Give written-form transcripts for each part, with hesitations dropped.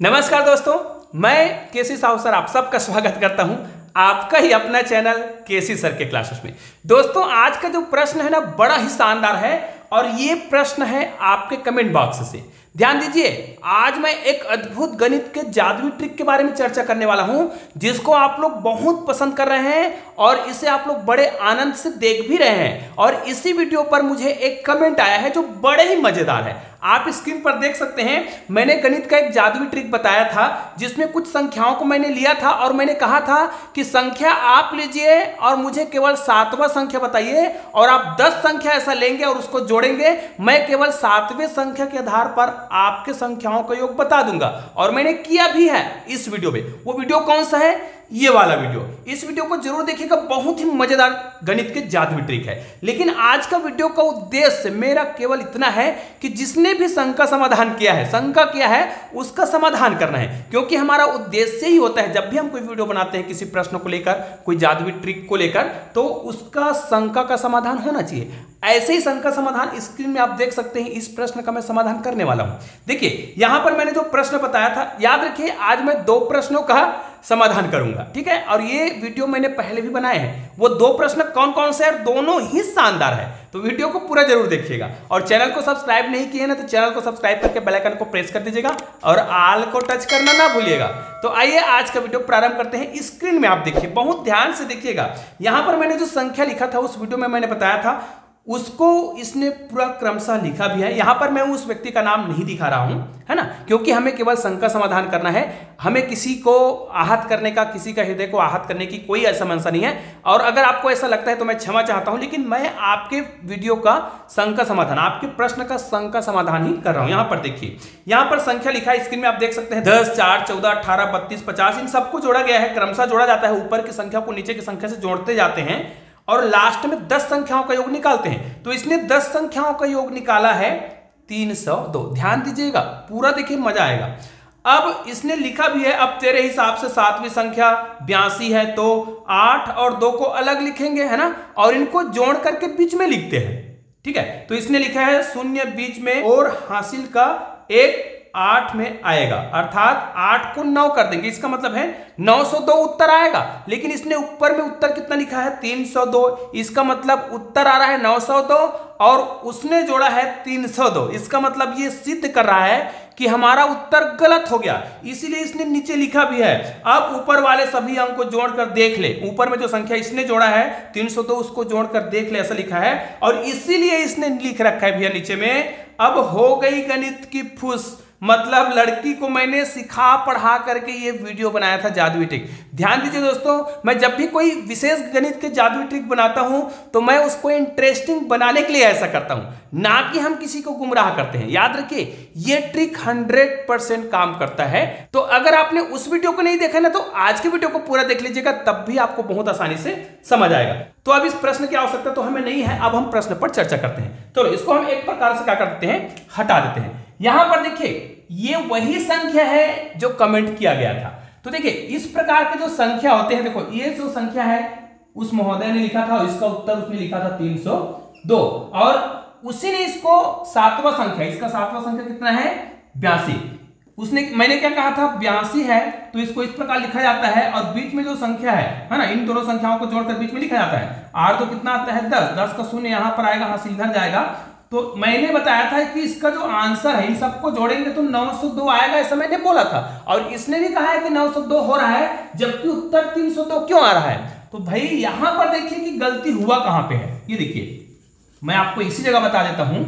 नमस्कार दोस्तों, मैं केसी साहू सर आप सबका स्वागत करता हूं आपका ही अपना चैनल केसी सर के क्लासेस में। दोस्तों, आज का जो प्रश्न है ना बड़ा ही शानदार है और ये प्रश्न है आपके कमेंट बॉक्स से। ध्यान दीजिए, आज मैं एक अद्भुत गणित के जादुई ट्रिक के बारे में चर्चा करने वाला हूं जिसको आप लोग बहुत पसंद कर रहे हैं और इसे आप लोग बड़े आनंद से देख भी रहे हैं। और इसी वीडियो पर मुझे एक कमेंट आया है जो बड़े ही मजेदार है। आप स्क्रीन पर देख सकते हैं, मैंने गणित का एक जादुई ट्रिक बताया था जिसमें कुछ संख्याओं को मैंने लिया था और मैंने कहा था कि संख्या आप लीजिए और मुझे केवल 7वां संख्या बताइए और आप 10 संख्या ऐसा लेंगे और उसको जोड़ेंगे। मैं केवल 7वें संख्या के आधार पर आपके संख्याओं का योग बता दूंगा और मैंने किया भी है इस वीडियो में। वो वीडियो कौन सा है? ये वाला वीडियो। इस वीडियो को जरूर देखिएगा, बहुत ही मजेदार गणित के जादुई ट्रिक है। लेकिन आज का वीडियो का उद्देश्य मेरा केवल इतना है कि जिसने भी शंका समाधान किया है, शंका किया है, उसका समाधान करना है। क्योंकि हमारा उद्देश्य ही होता है जब भी हम कोई वीडियो बनाते हैं किसी प्रश्न को लेकर, कोई जादुई ट्रिक को लेकर, तो उसका शंका का समाधान होना चाहिए। ऐसे ही शंका समाधान स्क्रीन में आप देख सकते हैं। इस प्रश्न का मैं समाधान करने वाला हूं। देखिए, यहां पर मैंने जो प्रश्न बताया था, याद रखिए आज मैं 2 प्रश्नों का समाधान करूंगा, ठीक है। और ये वीडियो मैंने पहले भी बनाए हैं। वो 2 प्रश्न कौन कौन से हैं, दोनों ही शानदार है। तो वीडियो को पूरा जरूर देखिएगा और चैनल को सब्सक्राइब नहीं किए ना तो चैनल को सब्सक्राइब करके बेल आइकन को प्रेस कर दीजिएगा और ऑल को टच करना ना भूलिएगा। तो आइए आज का वीडियो प्रारंभ करते हैं। स्क्रीन में आप देखिए, बहुत ध्यान से देखिएगा। यहां पर मैंने जो संख्या लिखा था उस वीडियो में मैंने बताया था, उसको इसने पूरा क्रमशः लिखा भी है। यहां पर मैं उस व्यक्ति का नाम नहीं दिखा रहा हूं, है ना, क्योंकि हमें केवल शंका समाधान करना है। हमें किसी को आहत करने का, किसी का हृदय को आहत करने की कोई ऐसा मंशा नहीं है। और अगर आपको ऐसा लगता है तो मैं क्षमा चाहता हूं, लेकिन मैं आपके वीडियो का शंका समाधान, आपके प्रश्न का शंका समाधान ही कर रहा हूं। यहां पर देखिए, यहां पर संख्या लिखा है, स्क्रीन में आप देख सकते हैं 10, 4, 14, 18, 32, 50, इन सबको जोड़ा गया है। क्रमशः जोड़ा जाता है, ऊपर की संख्या को नीचे की संख्या से जोड़ते जाते हैं और लास्ट में 10 संख्याओं का योग निकालते हैं। तो इसने 10 संख्याओं का योग निकाला है 302। ध्यान दीजिएगा, पूरा देखिए, मजा आएगा। अब इसने लिखा भी है, अब तेरे हिसाब से 7वीं संख्या 82 है तो 8 और 2 को अलग लिखेंगे, है ना, और इनको जोड़ करके बीच में लिखते हैं, ठीक है। तो इसने लिखा है 0 बीच में और हासिल का 1 8 में आएगा, अर्थात 8 को 9 कर देंगे। इसका मतलब है 902 उत्तर आएगा। लेकिन इसने ऊपर में उत्तर कितना लिखा है? 302। इसका मतलब उत्तर आ रहा है 902 और उसने जोड़ा है 302। इसका मतलब ये सिद्ध कर रहा है कि हमारा उत्तर गलत हो गया, इसीलिए इसने नीचे लिखा भी है। अब ऊपर वाले सभी अंक को जोड़कर देख ले। ऊपर में जो संख्या इसने जोड़ा है 302, उसको जोड़कर देख ले, ऐसा लिखा है। और इसीलिए इसने लिख रखा है भैया नीचे में, अब हो गई गणित की फुस। मतलब लड़की को मैंने सिखा पढ़ा करके ये वीडियो बनाया था जादुई ट्रिक। ध्यान दीजिए दोस्तों, मैं जब भी कोई विशेष गणित के जादुई ट्रिक बनाता हूं तो मैं उसको इंटरेस्टिंग बनाने के लिए ऐसा करता हूं, ना कि हम किसी को गुमराह करते हैं। याद रखिए, ये ट्रिक 100% काम करता है। तो अगर आपने उस वीडियो को नहीं देखा ना तो आज के वीडियो को पूरा देख लीजिएगा, तब भी आपको बहुत आसानी से समझ आएगा। तो अब इस प्रश्न की आवश्यकता तो हमें नहीं है, अब हम प्रश्न पर चर्चा करते हैं। तो इसको हम एक प्रकार से क्या कर देते हैं, हटा देते हैं। यहां पर देखिए, ये वही संख्या है जो कमेंट किया गया था। तो देखिए, इस प्रकार के जो संख्या होते हैं, देखो ये जो संख्या है उस महोदय ने लिखा था और इसका उत्तर उसने लिखा था 302 और उसी ने इसको 7वां संख्या, इसका 7वां संख्या कितना है? 82। उसने, मैंने क्या कहा था, 82 है तो इसको इस प्रकार लिखा जाता है और बीच में जो संख्या है ना, इन दोनों संख्याओं को जोड़कर बीच में लिखा जाता है। 8 तो कितना आता है? 10। 10 का शून्य यहां पर आएगा, हासिल इधर जाएगा। तो मैंने बताया था कि इसका जो आंसर है, इन सबको जोड़ेंगे तो 902 आएगा, ऐसा मैंने बोला था। और इसने भी कहा है कि 902 हो रहा है, जबकि उत्तर 302 क्यों आ रहा है? तो भाई यहां पर देखिए कि गलती हुआ कहां पे है। ये देखिए, मैं आपको इसी जगह बता देता हूं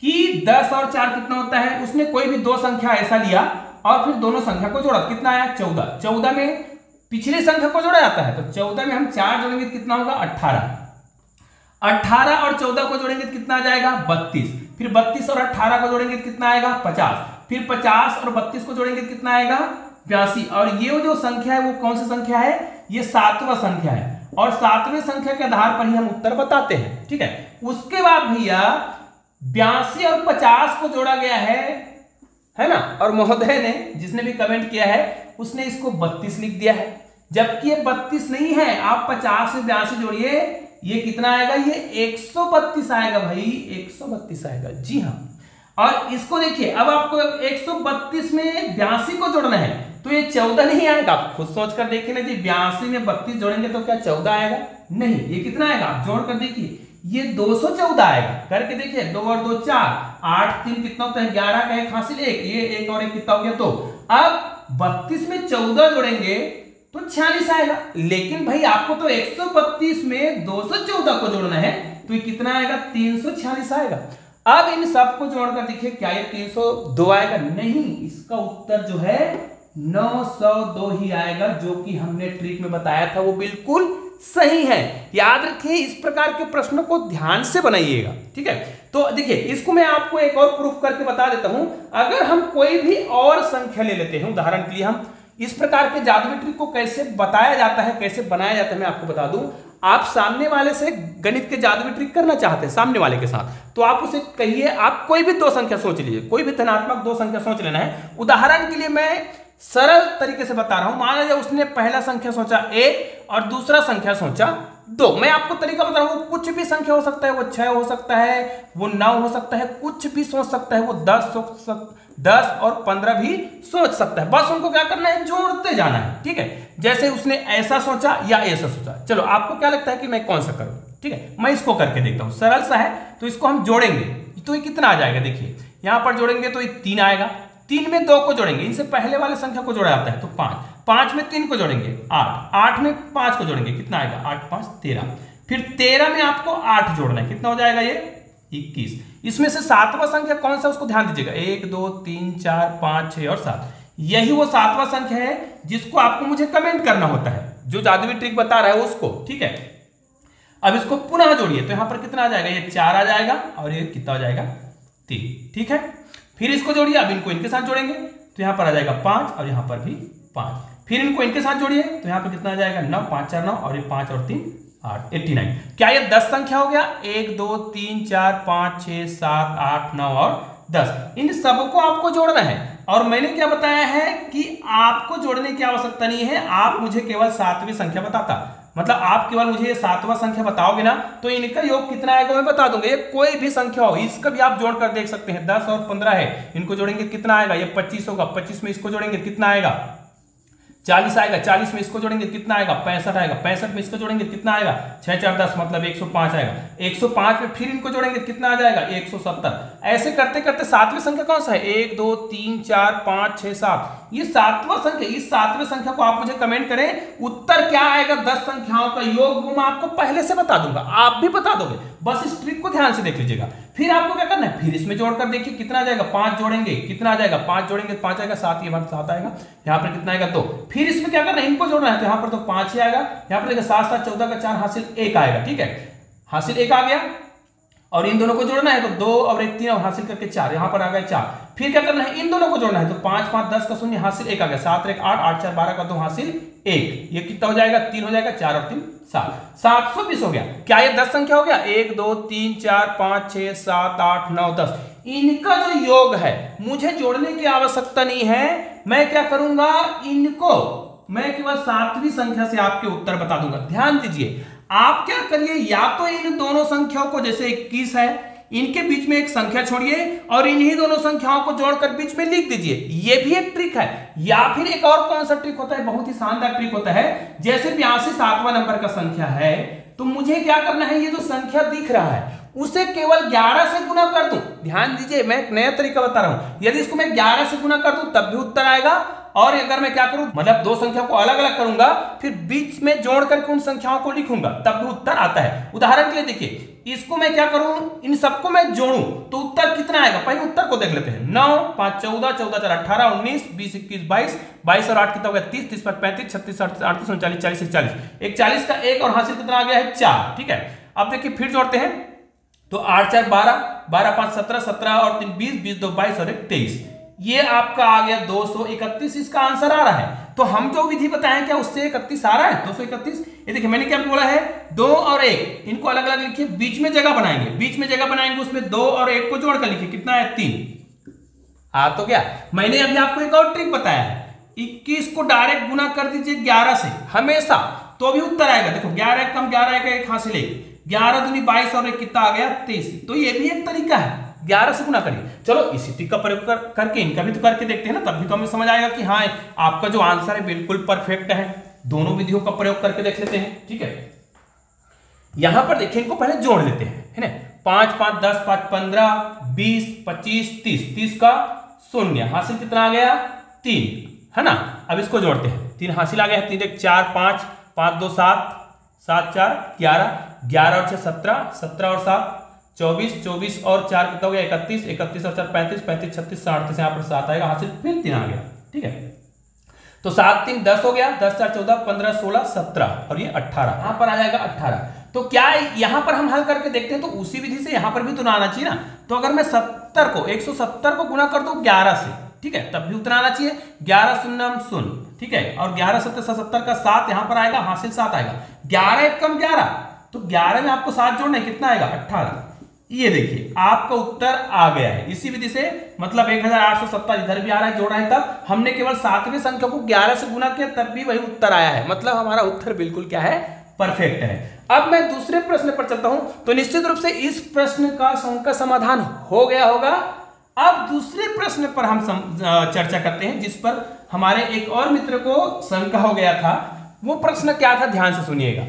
कि 10 और 4 कितना होता है। उसने कोई भी 2 संख्या ऐसा लिया और फिर दोनों संख्या को जोड़ा, कितना आया? 14। 14 में पिछली संख्या को जोड़ा जाता है, तो 14 में हम 4 जोड़ेंगे कितना होगा? 18। 18 और 14 को जोड़ेंगे तो कितना आ जाएगा? 32। फिर 32 और 18 को जोड़ेंगे तो कितना आएगा? 50। फिर 50 और 32 को जोड़ेंगे तो कितना आएगा? 82। और ये जो संख्या है वो कौन सी संख्या है? ये 7वां संख्या है और 7वें संख्या के आधार पर ही हम उत्तर बताते हैं, ठीक है। उसके बाद भैया 82 और 50 को जोड़ा गया है ना, और महोदय ने, जिसने भी कमेंट किया है, उसने इसको 32 लिख दिया है, जबकि ये 32 नहीं है। आप 50 से 82 जोड़िए, ये कितना आएगा? ये 132 आएगा भाई, 132 आएगा। जी हाँ, और इसको देखिए, अब आपको 132 में 82 को जोड़ना है तो ये 14 नहीं आएगा। आप खुद सोच कर देखिए ना जी, 82 में 32 जोड़ेंगे तो क्या 14 आएगा? नहीं, ये कितना आएगा? आप जोड़ कर देखिए, ये 214 आएगा। करके देखिए, 2 और 2 4, 8 3 कितना होता है? 11 का 1 हासिल 1, ये 1 और 1 कितना हो गया? 2। अब 32 में 14 जोड़ेंगे तो 46 आएगा। लेकिन भाई आपको तो 132 में 214 को जोड़ना है तो ये कितना आएगा? 346 आएगा। अब इन सब को जोड़कर देखिए, क्या ये 302 आएगा? नहीं, इसका उत्तर जो है 902 ही आएगा, जो कि हमने ट्रिक में बताया था वो बिल्कुल सही है। याद रखिए, इस प्रकार के प्रश्नों को ध्यान से बनाइएगा, ठीक है। तो देखिए, इसको मैं आपको एक और प्रूफ करके बता देता हूं। अगर हम कोई भी और संख्या ले लेते हैं, उदाहरण के लिए हम इस प्रकार के जादुई ट्रिक को कैसे बताया जाता है, कैसे बनाया जाता है, मैं आपको बता दूं। आप सामने वाले से गणित के जादुई ट्रिक करना चाहते हैं सामने वाले के साथ, तो आप उसे कहिए, आप कोई भी दो संख्या सोच लीजिए, कोई भी धनात्मक दो संख्या सोच लेना है। उदाहरण के लिए मैं सरल तरीके से बता रहा हूं। मान लीजिए उसने पहला संख्या सोचा 1 और दूसरा संख्या सोचा 2। मैं आपको तरीका बता रहा हूं, वो कुछ भी संख्या हो सकता है, वो 6 हो सकता है, वो 9 हो सकता है, कुछ भी सोच सकता है, वो 10 और 15 भी सोच सकता है। बस उनको क्या करना है? जोड़ते जाना है, ठीक है। जैसे उसने ऐसा सोचा या ऐसा सोचा। चलो, आपको क्या लगता है कि मैं कौन सा करूं? ठीक है, मैं इसको करके देखता हूं। सरल सा है, तो इसको हम जोड़ेंगे तो ये कितना आ जाएगा? देखिए, यहां पर जोड़ेंगे तो ये 3 आएगा। 3 में 2 को जोड़ेंगे, इनसे पहले वाले संख्या को जोड़ा जाता है तो 5। 5 में 3 को जोड़ेंगे 8। 8 में 5 को जोड़ेंगे, कितना आएगा? 8 5 13। फिर 13 में आपको 8 जोड़ना है, कितना हो जाएगा? ये 21। इसमें से सातवां संख्या कौन सा, उसको ध्यान दीजिएगा। 1 2 3 4 5 6 और 7, यही वो सातवां संख्या है जिसको आपको मुझे कमेंट करना होता है, जो जादुई ट्रिक बता रहा है उसको, ठीक है। अब इसको पुनः जोड़िए तो यहां पर कितना आ जाएगा? ये 4 आ जाएगा और ये कितना आ जाएगा? 3, ठीक है। फिर इसको जोड़िए, अब इनको इनके साथ जोड़ेंगे तो यहां पर आ जाएगा 5 और यहां पर भी 5। फिर इनको इनके साथ जोड़िए तो यहां पर कितना आ जाएगा? 9, 5 4 9 और ये 5 और 3 8, 89। क्या ये 10 संख्या हो गया? 1 2 3 4 5 6 7 8 9 और 10। इन सबको आपको जोड़ना है। और मैंने क्या बताया है कि आपको जोड़ने की आवश्यकता नहीं है, आप मुझे केवल 7वीं संख्या बताता, मतलब आप केवल मुझे ये 7वां संख्या बताओगे ना तो इनका योग कितना आएगा मैं बता दूंगा। ये कोई भी संख्या हो, इसका भी आप जोड़ कर देख सकते हैं। 10 और 15 है, इनको जोड़ेंगे कितना आएगा? ये 25 होगा। 25 में इसको जोड़ेंगे कितना आएगा? 40 आएगा। 40 में इसको जोड़ेंगे कितना आएगा? 65 आएगा। 65 में इसको जोड़ेंगे कितना आएगा? 6 4 10 मतलब 105 आएगा। 105 में फिर इनको जोड़ेंगे कितना आ जाएगा? 170। ऐसे करते करते 7वीं संख्या कौन सा है? 1 2 3 4 5 6 7, ये 7वां संख्या। इस 7वें संख्या को आप मुझे कमेंट करें, उत्तर क्या आएगा? 10 संख्याओं का योग मैं आपको पहले से बता दूंगा, आप भी बता दोगे। बस इस ट्रिक को ध्यान से देख लीजिएगा। फिर आपको क्या करना है? फिर इसमें जोड़कर देखिए कितना आ जाएगा? 5 जोड़ेंगे कितना आ जाएगा? 5 जोड़ेंगे 5 आएगा। 7 ये बार 7 आएगा। यहाँ पर कितना आएगा? 2। फिर इसमें क्या करना है? इनको जोड़ना है तो यहाँ पर तो 5 ही आएगा। यहाँ पर देखिए 7 7 14 का 4 हासिल 1 आएगा, ठीक है। हासिल 1 आ गया और इन दोनों को जोड़ना है तो 2 और 1 3 और हासिल करके 4, यहाँ पर आ गया 4। फिर क्या करना है? इन दोनों को जोड़ना है तो 5 5 10 का 0 हासिल 1 आ गया। 7 1 8 8 4 12 का 2 हासिल 1, ये कितना हो जाएगा? 3 हो जाएगा। 4 और 3 7, 720 हो गया। क्या ये 10 संख्या हो गया? 1 2 3 4 5 6 7 8 9 10, इनका जो योग है मुझे जोड़ने की आवश्यकता नहीं है। मैं क्या करूंगा? इनको मैं केवल 7वीं संख्या से आपके उत्तर बता दूंगा। ध्यान दीजिए, आप क्या करिए, या तो इन दोनों संख्याओं को, जैसे 21 है, इनके बीच में एक संख्या छोड़िए और इन्हीं दोनों संख्याओं को जोड़कर बीच में लिख दीजिए। ये भी एक ट्रिक है। या फिर एक और कौन सा ट्रिक होता है? बहुत ही शानदार ट्रिक होता है। जैसे 82 7वां नंबर का संख्या है तो मुझे क्या करना है? ये जो संख्या दिख रहा है उसे केवल 11 से गुना कर दूं। ध्यान दीजिए, मैं एक नया तरीका बता रहा हूं। यदि इसको मैं 11 से गुना कर दूं तब भी उत्तर आएगा। और अगर मैं क्या करूं, मतलब दो संख्या को अलग अलग करूंगा फिर बीच में जोड़ करके उन संख्याओं को लिखूंगा तब भी उत्तर आता है। उदाहरण के लिए देखिए, इसको मैं क्या करूं? इन सबको मैं जोड़ूं तो उत्तर कितना आएगा? पहले उत्तर को देख लेते हैं। 9 5 14 14 4 18 19 20 21 22 22 और 8 कितना हो गया? 30 30 5 35 36 38 39 40 41 एक 40 का 1 और हासिल कितना आ गया है? 4, ठीक है। अब देखिए फिर जोड़ते हैं तो 8 4 12 12 5 17 17 और 3 20 20 2 22 और 1 23, ये आपका आ गया 231। इसका आंसर आ रहा है। तो हम जो विधि बताएं क्या उससे 31 आ रहा है? 231। ये देखिए मैंने क्या बोला है? 2 और 1 इनको अलग अलग लिखिए, बीच में जगह बनाएंगे। बीच में जगह बनाएंगे उसमें 2 और 1 को जोड़कर लिखिए, कितना है? 3 आ तो क्या। मैंने अभी आपको एक और ट्रिक बताया है, 21 को डायरेक्ट गुना कर दीजिए 11 से हमेशा, तो भी उत्तर आएगा। देखो 11 कम 11 का 1 हासिल 1, 11 दूनी 22 और 1 कितना आ गया? 23। तो ये भी एक तरीका है। 11 से गुना करिए। चलो इसी ट्रिक का प्रयोग करके इनका भी तो करके देखते हैं ना, तब भी तो हमें समझ आएगा कि हाँ आपका जो आंसर है बिल्कुल परफेक्ट है। दोनों विधियों का प्रयोग करके देख लेते हैं। ठीक है, यहां पर देखिए इनको पहले जोड़ लेते हैं, है ना। 5 5 10 5 15 20 25 30, 30 का शून्य, हासिल कितना आ गया 3, है ना। अब इसको जोड़ते हैं, 3 हासिल आ गया है, 3 1 4 5 5 2 7 7 4 11, 11 और 6 17, 17 और 7 24, 24 और 4 कितना हो गया 31, 31 और 4 35, 35 36 38, यहाँ पर 7 आएगा, हासिल फिर 3 आ गया। ठीक है, तो 7 3 10 हो गया, 10 4 14 15 16 17 और ये 18, यहाँ पर आ जाएगा 18। तो क्या यहां पर हम हल करके देखते हैं, तो उसी विधि से यहां पर भी तो आना चाहिए ना। तो अगर मैं 70 को 170 को गुना कर दूं 11 से, ठीक है, तब भी उतना आना चाहिए। 11 शून्य 0, ठीक है, और 11 7 70 का 7 यहां पर आएगा, हासिल 7 आएगा। 11 1 कम 11, तो 11 में आपको 7 जोड़ना है, कितना आएगा 18। ये देखिए आपका उत्तर आ गया है इसी विधि से, मतलब 1870 इधर भी आ रहा है, जोड़ रहा है, तब हमने केवल 7वें संख्या को 11 से गुना किया, तब भी वही उत्तर आया है। मतलब हमारा उत्तर बिल्कुल क्या है, परफेक्ट है। अब मैं दूसरे प्रश्न पर चलता हूं, तो निश्चित रूप से इस प्रश्न का समाधान हो गया होगा। अब दूसरे प्रश्न पर हम चर्चा करते हैं, जिस पर हमारे एक और मित्र को शंका हो गया था। वो प्रश्न क्या था, ध्यान से सुनिएगा।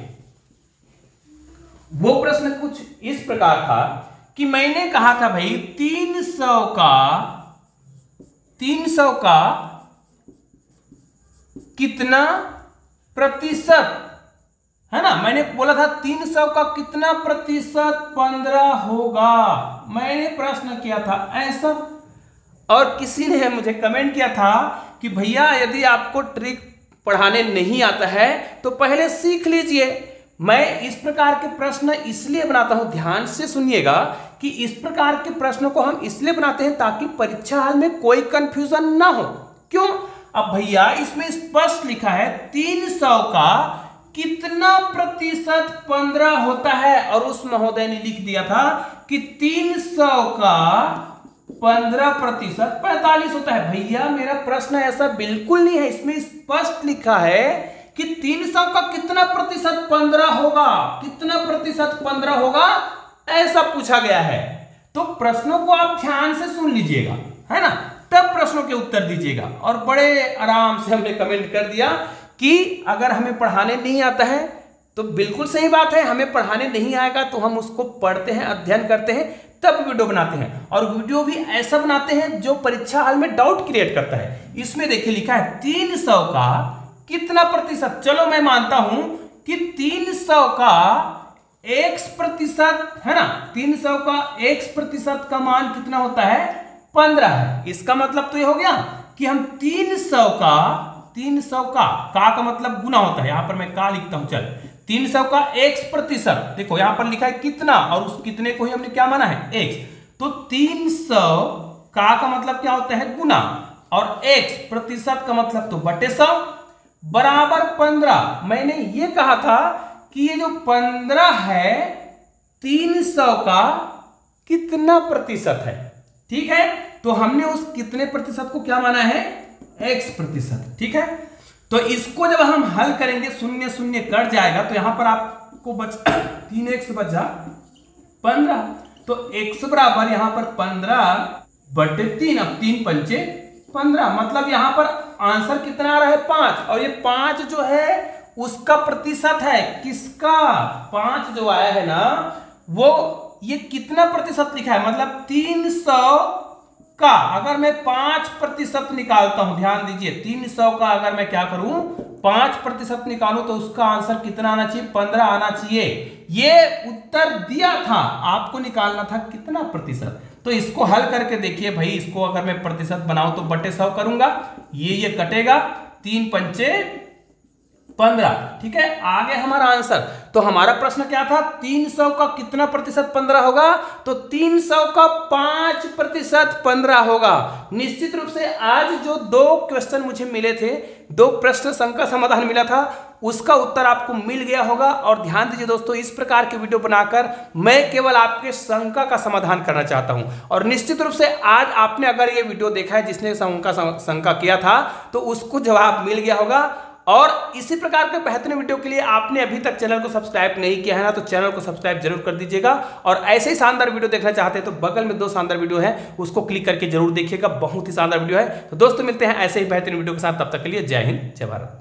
वो प्रश्न कुछ इस प्रकार था कि मैंने कहा था भाई 300 का कितना प्रतिशत, है ना। मैंने बोला था 300 का कितना प्रतिशत 15 होगा, मैंने प्रश्न किया था ऐसा। और किसी ने मुझे कमेंट किया था कि भैया यदि आपको ट्रिक पढ़ाने नहीं आता है तो पहले सीख लीजिए। मैं इस प्रकार के प्रश्न इसलिए बनाता हूं, ध्यान से सुनिएगा, कि इस प्रकार के प्रश्नों को हम इसलिए बनाते हैं ताकि परीक्षा हाल में कोई कंफ्यूजन ना हो। क्यों? अब भैया इसमें स्पष्ट लिखा है 300 का कितना प्रतिशत 15 होता है, और उस महोदय ने लिख दिया था कि 300 का 15% 45 होता है। भैया मेरा प्रश्न ऐसा बिल्कुल नहीं है, इसमें स्पष्ट लिखा है कि 300 का कितना प्रतिशत 15 होगा, कितना प्रतिशत 15 होगा, ऐसा पूछा गया है। तो प्रश्नों को आप ध्यान से सुन लीजिएगा, है ना, तब प्रश्नों के उत्तर दीजिएगा। और बड़े आराम से हमने कमेंट कर दिया कि अगर हमें पढ़ाने नहीं आता है तो बिल्कुल सही बात है, हमें पढ़ाने नहीं आएगा तो हम उसको पढ़ते हैं, अध्ययन करते हैं, तब वीडियो बनाते हैं। और वीडियो भी ऐसा बनाते हैं जो परीक्षा हाल में डाउट क्रिएट करता है। इसमें देखिए लिखा है 300 का कितना प्रतिशत। चलो मैं मानता हूं कि 300 का x%, है ना, 300 का x% का मान कितना होता है 15 है। इसका मतलब तो ये हो गया कि हम 300 का मतलब गुना होता है, यहां पर मैं का लिखता हूं, चल 300 का x%, देखो यहां पर लिखा है कितना, और उस कितने को ही हमने क्या माना है x। तो 300 का मतलब क्या होता है गुना, और x% का मतलब तो बटे 100 बराबर 15। मैंने ये कहा था कि ये जो 15 है 300 का कितना प्रतिशत है, ठीक है। तो हमने उस कितने प्रतिशत को क्या माना है x%, ठीक है। तो इसको जब हम हल करेंगे, शून्य शून्य कट जाएगा, तो यहां पर आपको 3x बचा 15, तो x बराबर यहां पर 15/3, अब 3 पंचे 15, मतलब यहां पर आंसर कितना आ रहा है 5, और ये 5 जो है उसका प्रतिशत है, किसका 5 जो आया है ना, वो ये कितना प्रतिशत लिखा है, मतलब 300 का अगर मैं 5% निकालता हूं, ध्यान दीजिए 300 का अगर मैं क्या करूं 5% निकालूं तो उसका आंसर कितना आना चाहिए 15 आना चाहिए। ये उत्तर दिया था, आपको निकालना था कितना प्रतिशत। तो इसको हल करके देखिए भाई, इसको अगर मैं प्रतिशत बनाऊं तो बटे 100 करूंगा, ये कटेगा, 3 पंचे 15, ठीक है, आगे हमारा आंसर। तो हमारा प्रश्न क्या था, 300 का कितना प्रतिशत 15 होगा, तो 300 का 5% 15 होगा। निश्चित रूप से आज जो 2 क्वेश्चन मुझे मिले थे, 2 प्रश्न संख्या का समाधान मिला था, उसका उत्तर आपको मिल गया होगा। और ध्यान दीजिए दोस्तों, इस प्रकार की वीडियो बनाकर मैं केवल आपके शंका का समाधान करना चाहता हूं। और निश्चित रूप से आज आपने अगर ये वीडियो देखा है, जिसने शंका किया था, तो उसको जवाब मिल गया होगा। और इसी प्रकार के बेहतरीन वीडियो के लिए आपने अभी तक चैनल को सब्सक्राइब नहीं किया है ना, तो चैनल को सब्सक्राइब जरूर कर दीजिएगा। और ऐसे ही शानदार वीडियो देखना चाहते हैं तो बगल में 2 शानदार वीडियो है, उसको क्लिक करके जरूर देखिएगा, बहुत ही शानदार वीडियो है। तो दोस्तों मिलते हैं ऐसे ही बेहतरीन वीडियो के साथ, तब तक के लिए जय हिंद जय भारत।